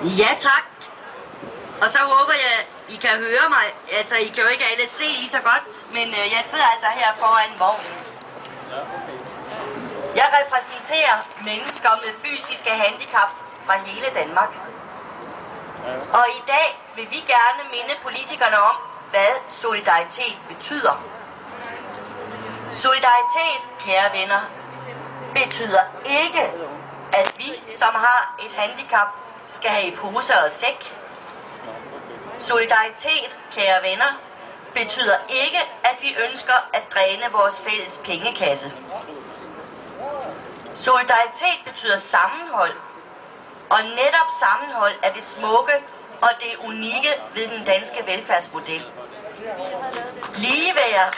Ja, tak. Og så håber jeg, I kan høre mig. Altså, I kan jo ikke alle se lige så godt, men jeg sidder altså her foran vognen. Jeg repræsenterer mennesker med fysiske handicap fra hele Danmark. Og i dag vil vi gerne minde politikerne om, hvad solidaritet betyder. Solidaritet, kære venner, betyder ikke, at vi, som har et handicap, skal have i pose og sæk. Solidaritet, kære venner, betyder ikke, at vi ønsker at dræne vores fælles pengekasse. Solidaritet betyder sammenhold, og netop sammenhold er det smukke og det unikke ved den danske velfærdsmodel. Ligeværd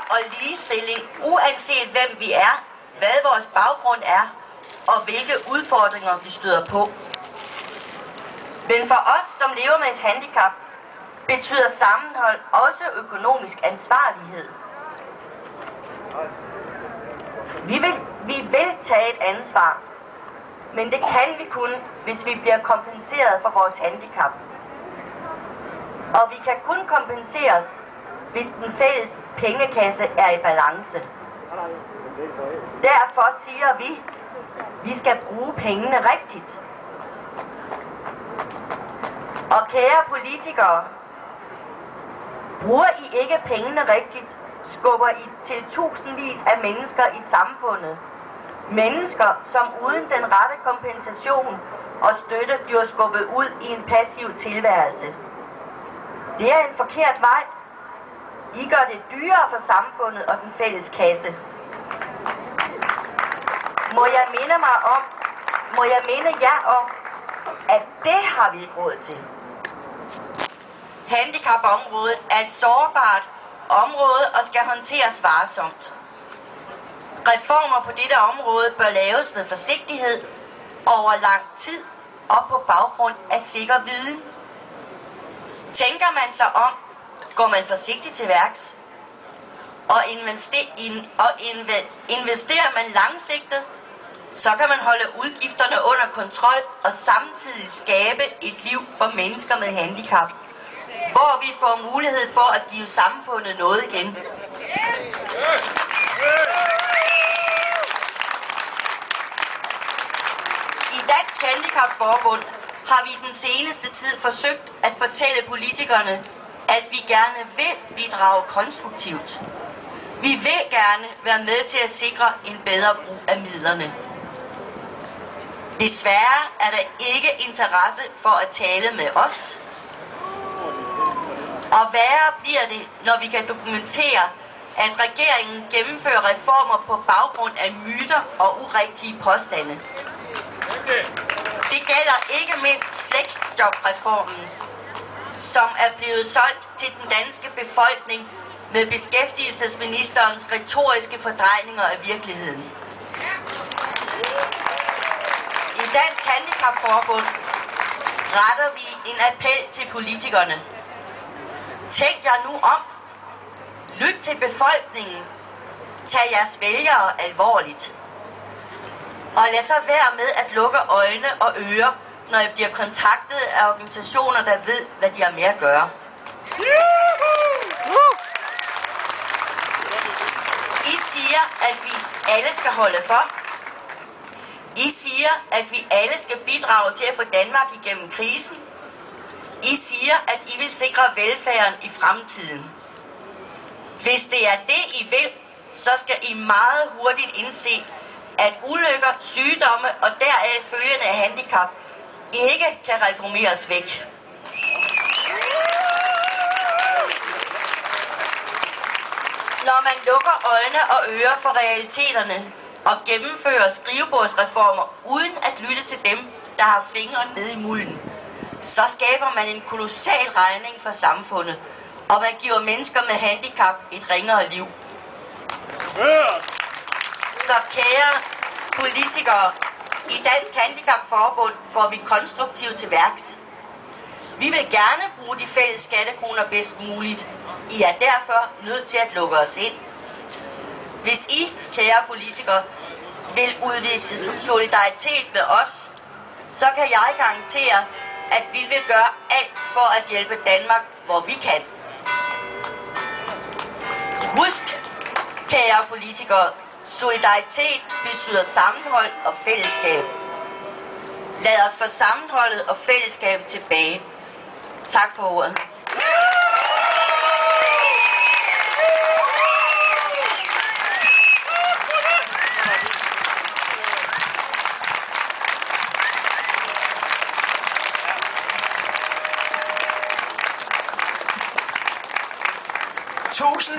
og ligestilling, uanset hvem vi er, hvad vores baggrund er, og hvilke udfordringer vi støder på. Men for os, som lever med et handicap, betyder sammenhold også økonomisk ansvarlighed. Vi vil tage et ansvar, men det kan vi kun, hvis vi bliver kompenseret for vores handicap. Og vi kan kun kompenseres, hvis den fælles pengekasse er i balance. Derfor siger vi skal bruge pengene rigtigt. Og kære politikere, bruger I ikke pengene rigtigt, skubber I til tusindvis af mennesker i samfundet. Mennesker, som uden den rette kompensation og støtte bliver skubbet ud i en passiv tilværelse. Det er en forkert vej. I gør det dyrere for samfundet og den fælles kasse. Må jeg minde jer om, at det har vi ikke råd til. Handicapområdet er et sårbart område og skal håndteres varsomt. Reformer på dette område bør laves med forsigtighed over lang tid og på baggrund af sikker viden. Tænker man sig om, går man forsigtigt til værks, og investerer man langsigtet, så kan man holde udgifterne under kontrol og samtidig skabe et liv for mennesker med handicap, hvor vi får mulighed for at give samfundet noget igen. I Dansk Handicapforbund har vi den seneste tid forsøgt at fortælle politikerne, at vi gerne vil bidrage konstruktivt. Vi vil gerne være med til at sikre en bedre brug af midlerne. Desværre er der ikke interesse for at tale med os. Og værre bliver det, når vi kan dokumentere, at regeringen gennemfører reformer på baggrund af myter og urigtige påstande. Det gælder ikke mindst flexjobreformen, som er blevet solgt til den danske befolkning med beskæftigelsesministerens retoriske fordrejninger af virkeligheden. I Dansk Handicapforbund retter vi en appel til politikerne. Tænk jer nu om. Lyt til befolkningen. Tag jeres vælgere alvorligt. Og lad så være med at lukke øjne og ører, når I bliver kontaktet af organisationer, der ved, hvad de har med at gøre. I siger, at vi alle skal holde for. I siger, at vi alle skal bidrage til at få Danmark igennem krisen. I siger, at I vil sikre velfærden i fremtiden. Hvis det er det, I vil, så skal I meget hurtigt indse, at ulykker, sygdomme og deraf følgende handicap ikke kan reformeres væk. Når man lukker øjne og ører for realiteterne og gennemfører skrivebordsreformer uden at lytte til dem, der har fingre nede i mulden, så skaber man en kolossal regning for samfundet, og man giver mennesker med handicap et ringere liv. Så kære politikere, i Dansk Handicapforbund går vi konstruktivt til værks. Vi vil gerne bruge de fælles skattekroner bedst muligt. I er derfor nødt til at lukke os ind. Hvis I, kære politikere, vil udvise solidaritet med os, så kan jeg garantere, at vi vil gøre alt for at hjælpe Danmark, hvor vi kan. Husk, kære politikere, solidaritet betyder sammenhold og fællesskab. Lad os få sammenholdet og fællesskabet tilbage. Tak for ordet.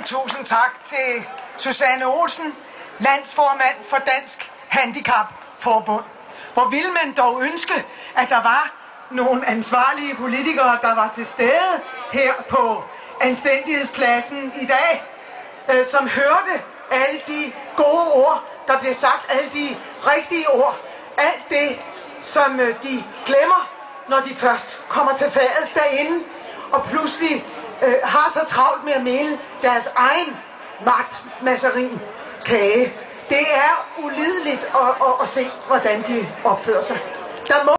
Tusind tak til Susanne Olsen, landsformand for Dansk Handicapforbund. Hvor ville man dog ønske, at der var nogle ansvarlige politikere, der var til stede her på Anstændighedspladsen i dag, som hørte alle de gode ord, der blev sagt, alle de rigtige ord, alt det, som de glemmer, når de først kommer til fadet derinde, og pludselig har så travlt med at male deres egen magtmasserin kage. Det er ulideligt at se, hvordan de opfører sig. Der må